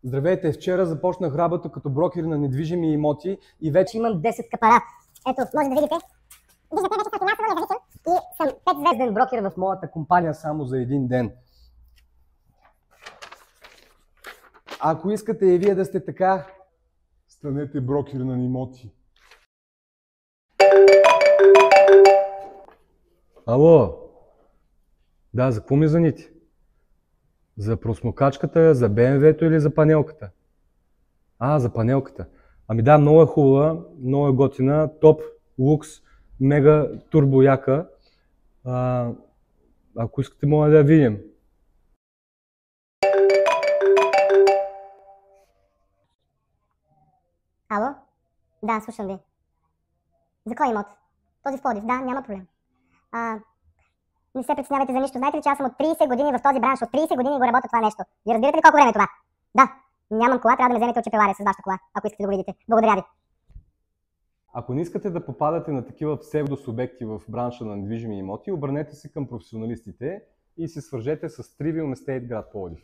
Здравейте, вчера започнах работа като брокер на недвижими имоти и вече Имам 10 капара. Ето, може да видите. Виждате, вече съм финансово независим и съм 5-звезден брокер в моята компания само за един ден. Ако искате и вие да сте така, станете брокер на имоти. Ало? Да, за какво ми звъните? За просмокачката, за БМВ-то или за панелката? За панелката. Ами да, много е хубава, много е готина, топ, лукс, мега турбо яка. Ако искате, мога да я видим. Ало? Да, слушам ви. За кой имот? Този в Пловдив, да, няма проблем. Не се притеснявайте за нищо. Знаете ли, че аз съм от 30 години в този бранш, от 30 години го работя това нещо. Вие разбирате ли колко време е това? Да, нямам кола, трябва да ме вземете от Чепеларе с вашата кола, ако искате да го видите. Благодаря ви. Ако не искате да попадате на такива псевдосубекти в бранша на недвижими имоти, обърнете се към професионалистите и се свържете с Trivium Estate град Пловдив.